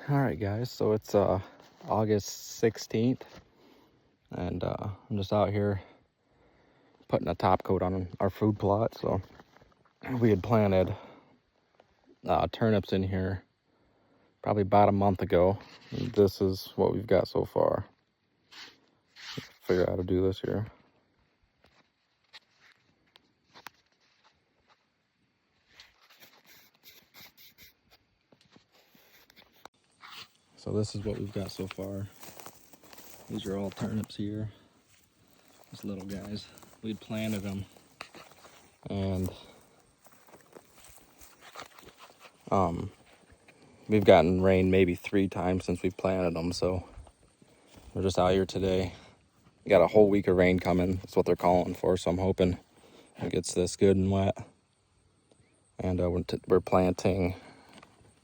All right, guys, so it's August 16th, and I'm just out here putting a top coat on our food plot. So we had planted turnips in here probably about a month ago, and this is what we've got so far. Figure out how to do this here. So this is what we've got so far. These are all turnips here. These little guys. We'd planted them, and we've gotten rain maybe 3 times since we've planted them. So we're just out here today. We got a whole week of rain coming. That's what they're calling for. So I'm hoping it gets this good and wet. And we're planting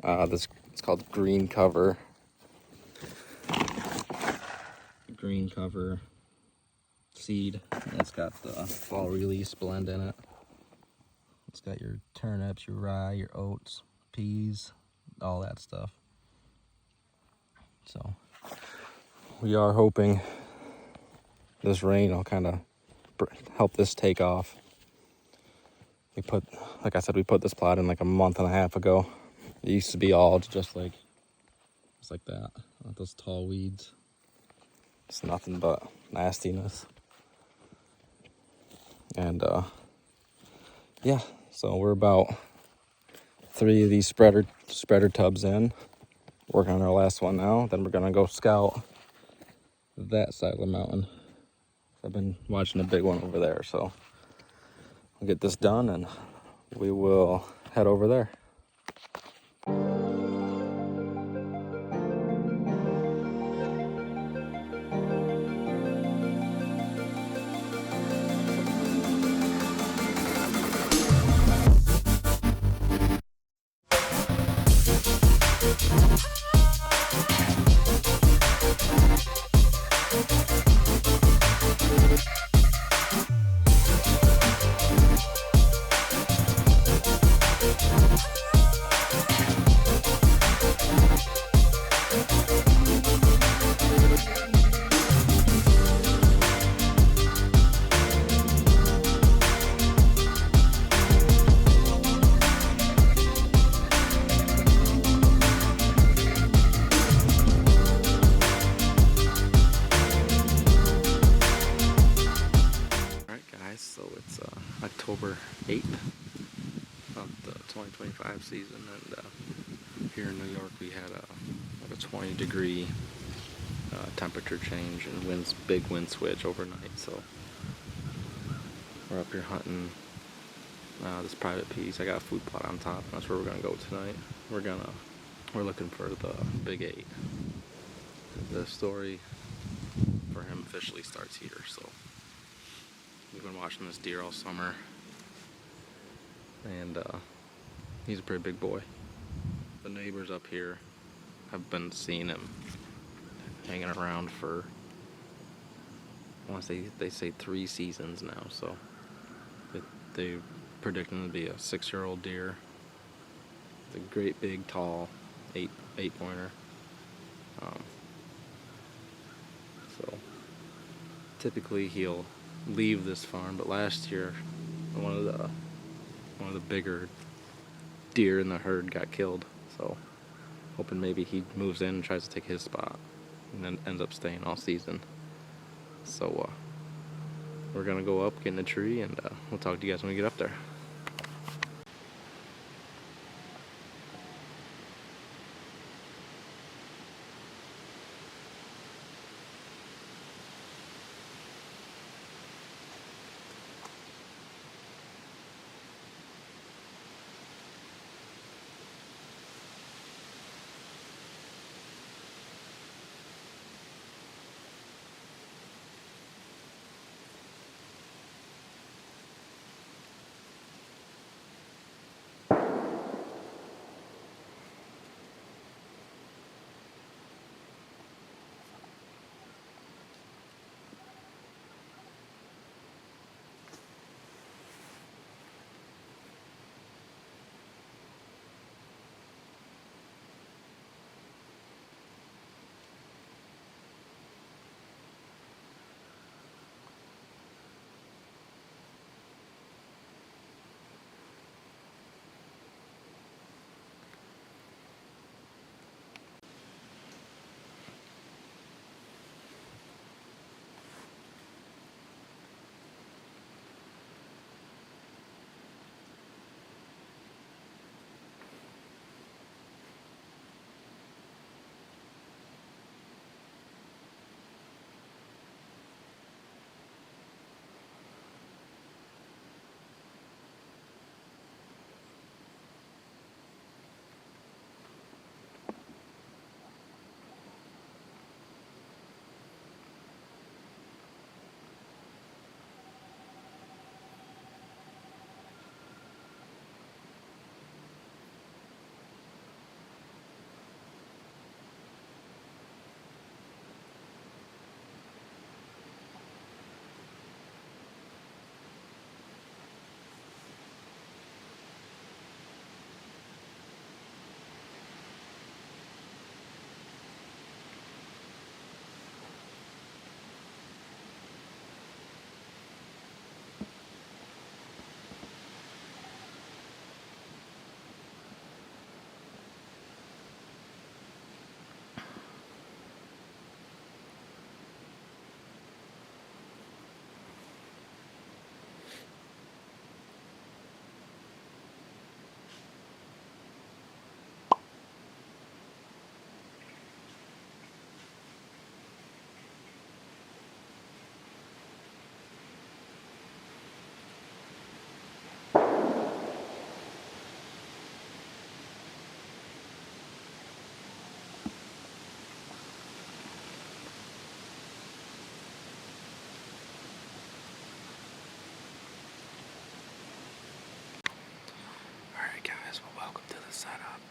this. It's called green cover. Green cover seed. And it's got the fall release blend in it. It's got your turnips, your rye, your oats, peas, all that stuff. So we are hoping this rain will kind of help this take off. Like I said, we put this plot in like a month and a half ago. It used to be all just like that, those tall weeds. It's nothing but nastiness. And yeah, so we're about 3 of these spreader tubs in, working on our last one now. Then we're gonna go scout that side of the mountain. I've been watching a big one over there, so we'll get this done and we will head over there. So it's October 8th of the 2025 season, and here in New York we had like a 20-degree temperature change and big wind switch overnight. So we're up here hunting this private piece. I got a food plot on top, and that's where we're gonna go tonight. We're looking for the big 8. The story for him officially starts here. So we've been watching this deer all summer, and he's a pretty big boy. The neighbors up here have been seeing him hanging around for, I want to say, they say 3 seasons now. So they predict him to be a 6-year-old deer. It's a great big tall 8-pointer. So typically he'll leave this farm, but last year one of the bigger deer in the herd got killed. So hoping maybe he moves in and tries to take his spot, and then ends up staying all season. So we're gonna go up, get in the tree, and we'll talk to you guys when we get up there. the setup.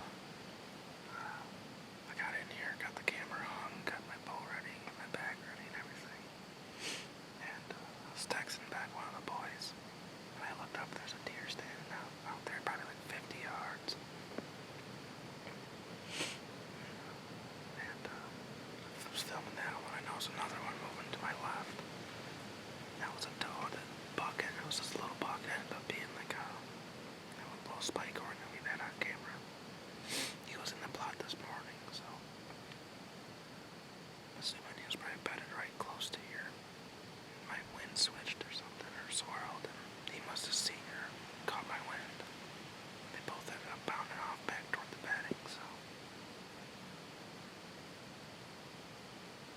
I got in here, got the camera hung, got my bow ready, my bag ready and everything. And I was texting back one of the boys. And I looked up, there's a deer standing out there, probably like 50 yards. And I was filming that one. I noticed another one moving to my left. That was a doe, that bucket. It was this little bucket. It ended up being like a little spike horn that we had on camera. He was in the plot this morning, so I'm assuming he was probably bedded right close to here. My wind switched or something, or swirled, and he must have seen her, caught my wind. They both ended up bounding off back toward the bedding, so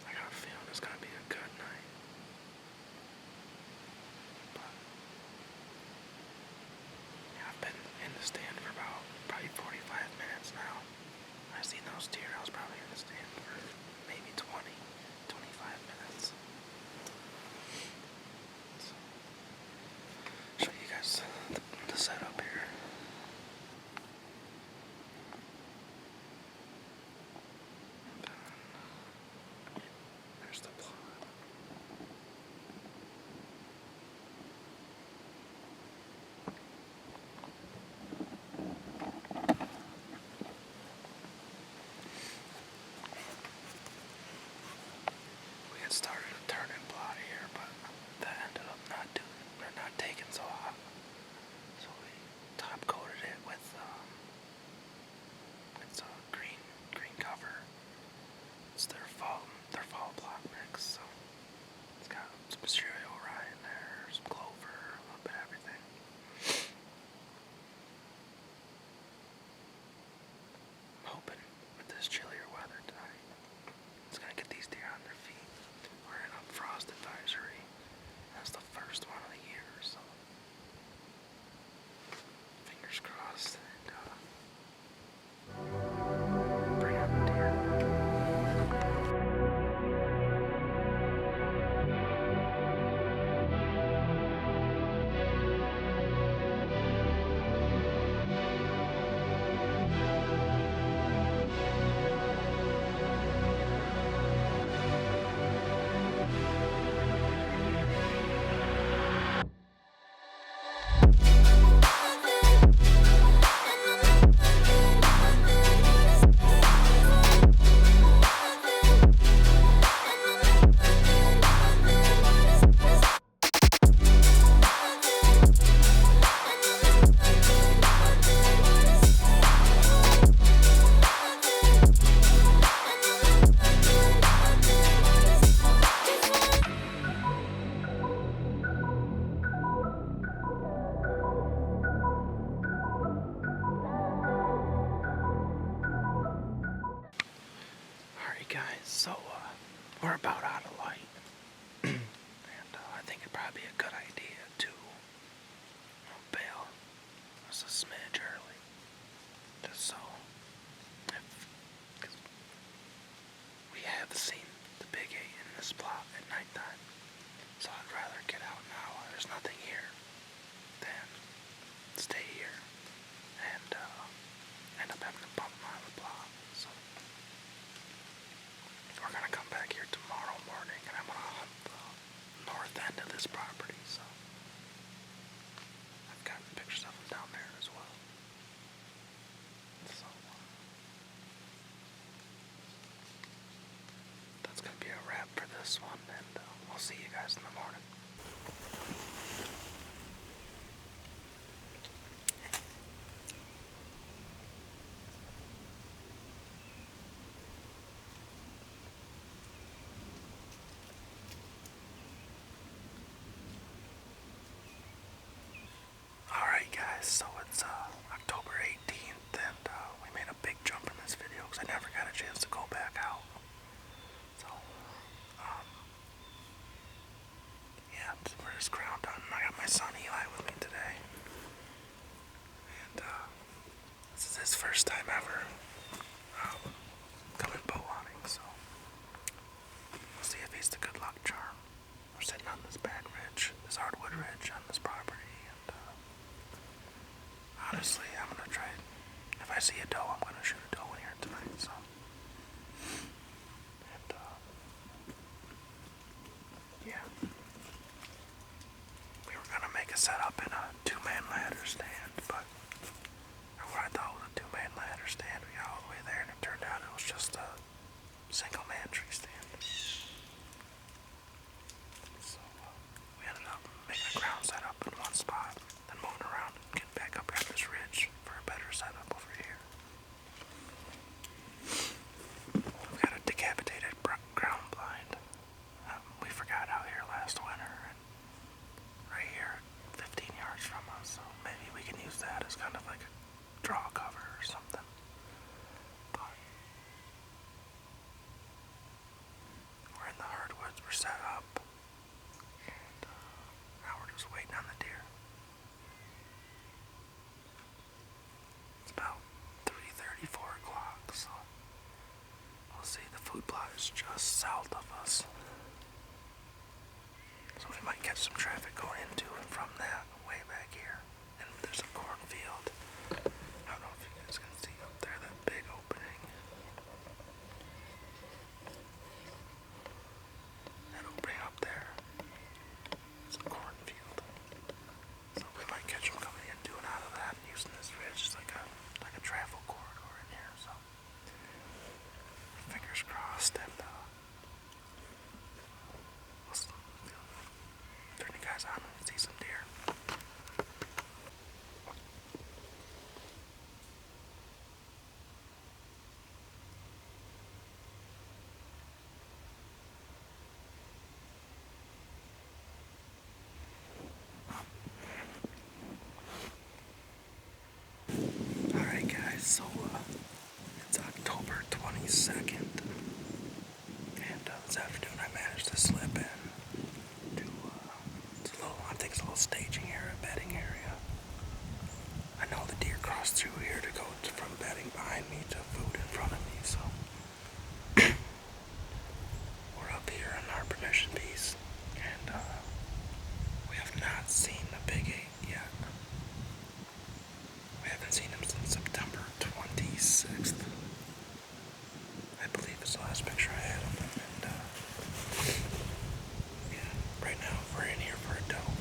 I got a feeling it's gonna be a good night. But yeah, I've been in the stand for about probably 45 minutes now. I've seen those deer. I was probably in the stand for maybe 20, 25 minutes. So, show you guys the setup here. And then there's the plot. We had started a turn-in plot here, but that ended up not taking so hot. So we top coated it with it's a green cover. It's their fall plot mix, so it's got some cereal rye in there, some clover, a little bit of everything. I'm hoping with this chillier weather tonight, it's gonna get these deer on their feet. We're in a frost advisory. That's the first one of the year, so fingers crossed. And bring out the deer. Alright guys, so we're about out of light. And I think it'd probably be a good idea to bail us a smidge early. Just so, cause we have seen the big 8 in this plot at nighttime. So I'd rather get out now while there's nothing here than stay here and end up having to bump them out of the plot. So we're gonna come back here tomorrow morning, and I'm gonna hunt the north end of this property. So I've gotten pictures of them down there as well. So that's gonna be a wrap for this one, and we'll see you guys in the morning. Alright guys, so it's October 18th, and we made a big jump in this video because I never got a chance to go back out. So, yeah, we're just ground hunting. I got my son Eli with me today. And this is his first time ever coming bow hunting, so we'll see if he's the good luck charm. We're sitting on this back ridge, this hardwood ridge on this property, and honestly, I'm gonna try. If I see food plot is just south of us. So we might catch some traffic going into and from that way back here. And there's a cornfield. I don't know if you guys can see up there, that big opening. That opening up there. It's a cornfield. So we might catch them coming into and out of that and using this ridge as like a travel corridor in here. So fingers crossed, and we'll turn you guys on and see some deer. Alright guys, so it's October 22nd, and this afternoon I managed to slip in to, I think it's a little staging area, bedding area. I know the deer crossed through here to go from bedding behind me to food in front of me, so we're up here in our permission piece, and we have not seen the big 8 yet. We haven't seen him since September 26th. I believe it's the last picture I had of him. And yeah, right now we're in here for a doe.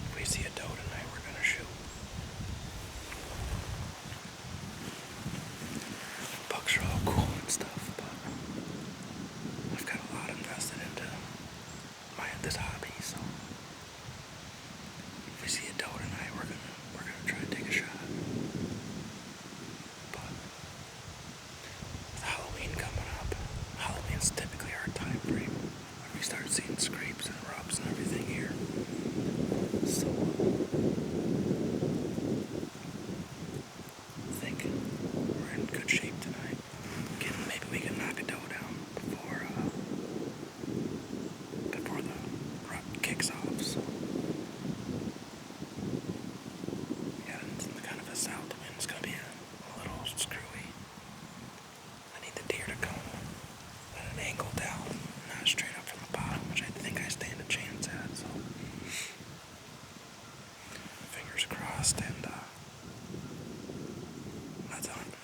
If we see a doe tonight, we're gonna shoot. Bucks are all cool and stuff, but I've got a lot invested into this hobby, so if we see a doe tonight, we're gonna try to take a shot. But with Halloween coming up, Halloween's typically our time frame when we start seeing scrapes and rubs and everything here. So I think we're in good shape tonight. Maybe we can knock a doe down before the rut kicks off. So yeah, it's kind of a south wind. It's gonna be a little screwy. I need the deer to come at an angle down, not straight up from the bottom, which I think I stand a chance at. So fingers crossed, and let's hunt.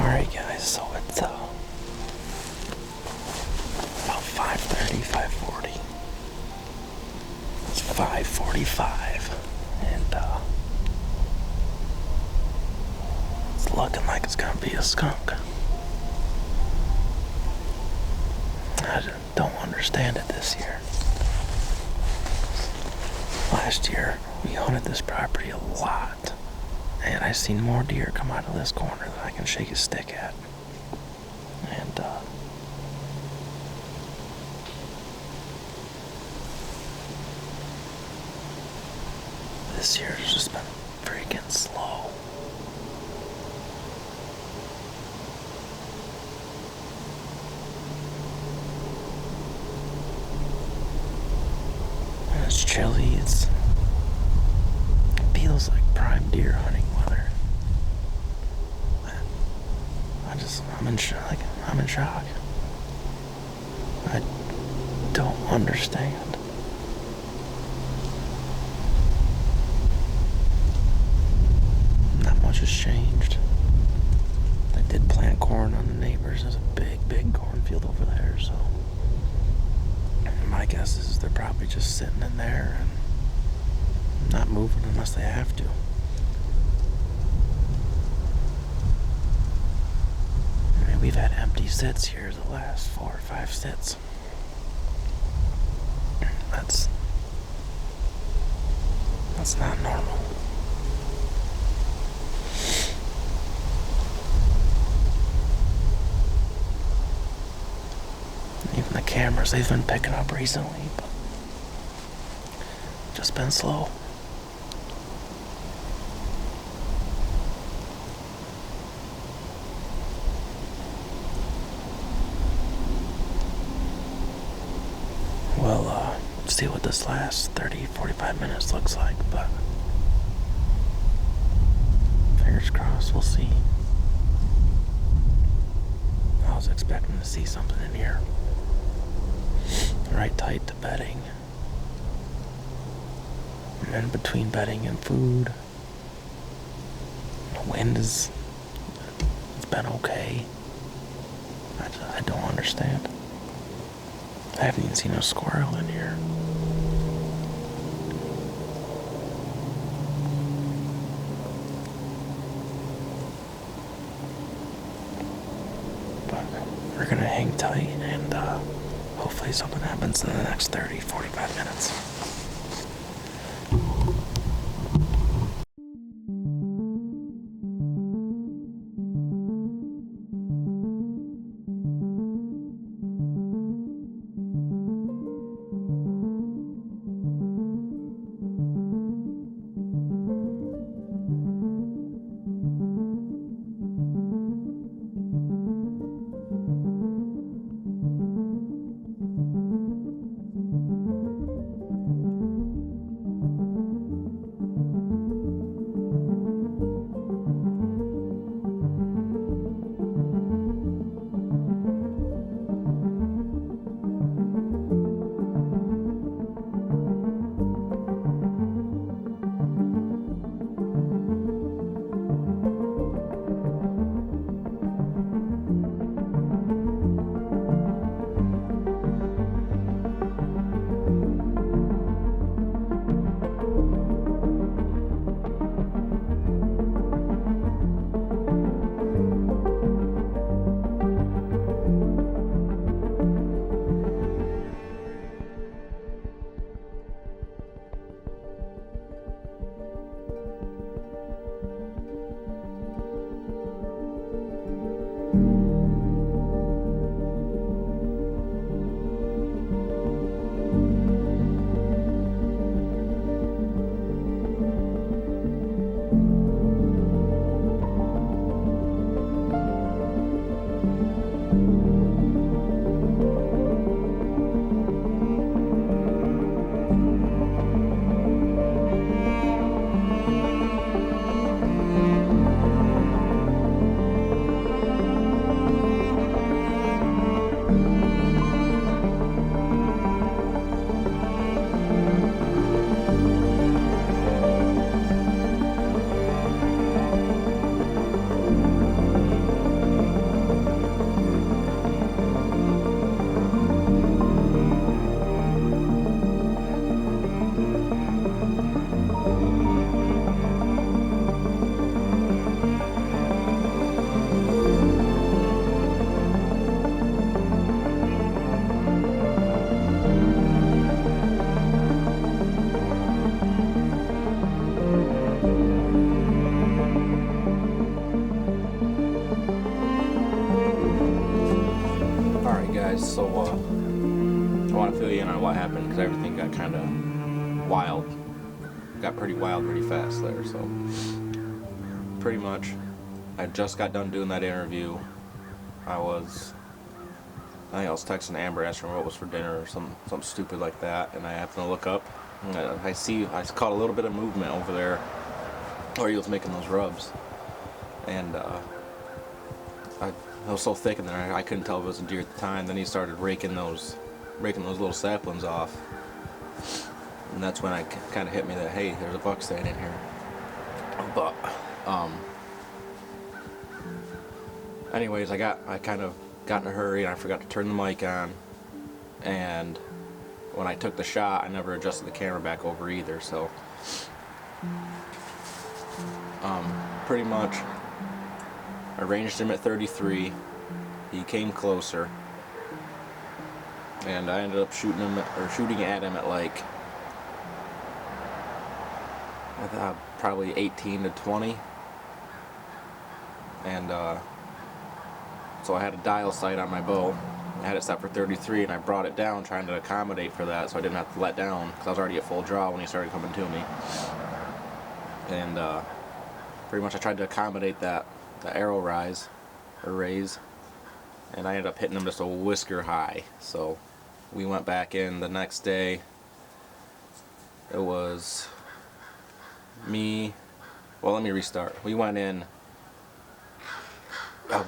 Alright guys, so it's about 5:30, 5:40. It's 5:45, and it's looking like it's gonna be a skunk. I don't understand it this year. Last year, we hunted this property a lot, and I seen more deer come out of this corner than I can shake a stick at. And this year has just been freaking slow. And it's chilly. feels like prime deer hunting weather. I'm in shock. I don't understand. Not much has changed. I did plant corn on the neighbors. There's a big cornfield over there, so my guess is they're probably just sitting in there and not moving unless they have to. I mean, we've had empty sits here the last 4 or 5 sits. That's not normal. Even the cameras they've been picking up recently, but just been slow. Well, see what this last 30-45 minutes looks like, but fingers crossed, we'll see. I was expecting to see something in here right tight to bedding, and then between bedding and food, the wind it's been okay. I don't understand. I haven't even seen a squirrel in here. But we're gonna hang tight and hopefully something happens in the next 30-45 minutes. So I want to fill you in on what happened because everything got kind of wild. Got pretty wild pretty fast there. So pretty much, I just got done doing that interview. I think I was texting Amber asking what was for dinner or something stupid like that, and I happened to look up. I caught a little bit of movement over there or he was making those rubs, and it was so thick in there I couldn't tell if it was a deer at the time. Then he started raking those little saplings off, and that's when I kind of hit me that, hey, there's a buck standing here. But anyways, I kind of got in a hurry and I forgot to turn the mic on, and when I took the shot I never adjusted the camera back over either, so pretty much I ranged him at 33. He came closer, and I ended up shooting at him at like probably 18 to 20, and so I had a dial sight on my bow. I had it set for 33, and I brought it down trying to accommodate for that, so I didn't have to let down because I was already at full draw when he started coming to me. And pretty much I tried to accommodate the arrow raise, and I ended up hitting him just a whisker high. So we went back in the next day. It was me. Well, let me restart. We went in.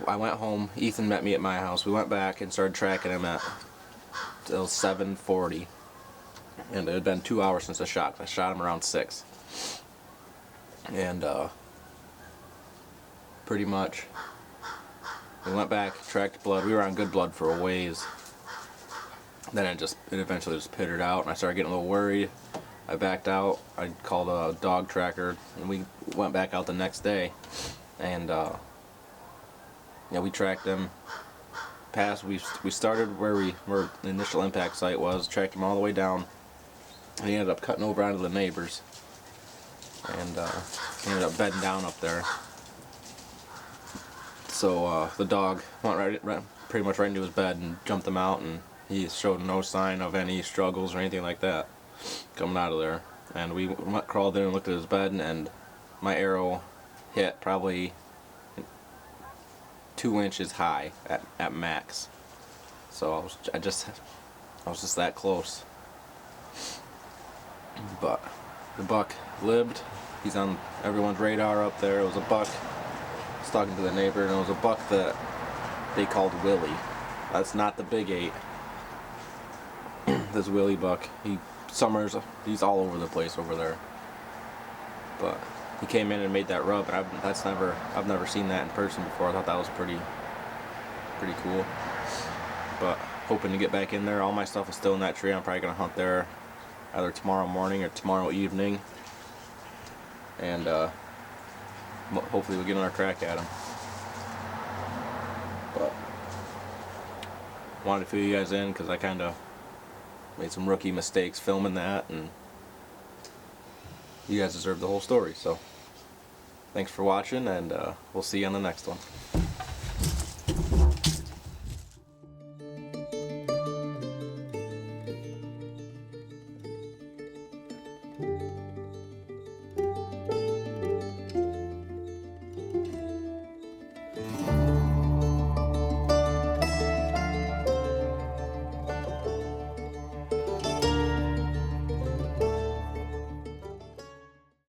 I went home. Ethan met me at my house. We went back and started tracking him till 7:40, and it had been 2 hours since I shot. I shot him around 6, and pretty much we went back, tracked blood. We were on good blood for a ways. Then it eventually just pittered out, and I started getting a little worried. I backed out. I called a dog tracker, and we went back out the next day, and yeah, we tracked him past. We started where the initial impact site was, tracked him all the way down, and he ended up cutting over onto the neighbors, and he ended up bedding down up there. So the dog went pretty much right into his bed and jumped him out, and he showed no sign of any struggles or anything like that coming out of there. And we crawled in and looked at his bed, and my arrow hit probably 2 inches high at max. So I was just that close. But the buck lived. He's on everyone's radar up there. It was a buck. I was talking to the neighbor, and it was a buck that they called Willie. That's not the big 8. This Willie buck, he's all over the place over there. But he came in and made that rub, and I've never seen that in person before. I thought that was pretty cool. But hoping to get back in there. All my stuff is still in that tree. I'm probably gonna hunt there either tomorrow morning or tomorrow evening, and hopefully we'll get another crack at him. But wanted to fill you guys in because I kind of made some rookie mistakes filming that, and you guys deserve the whole story. So thanks for watching, and we'll see you on the next one.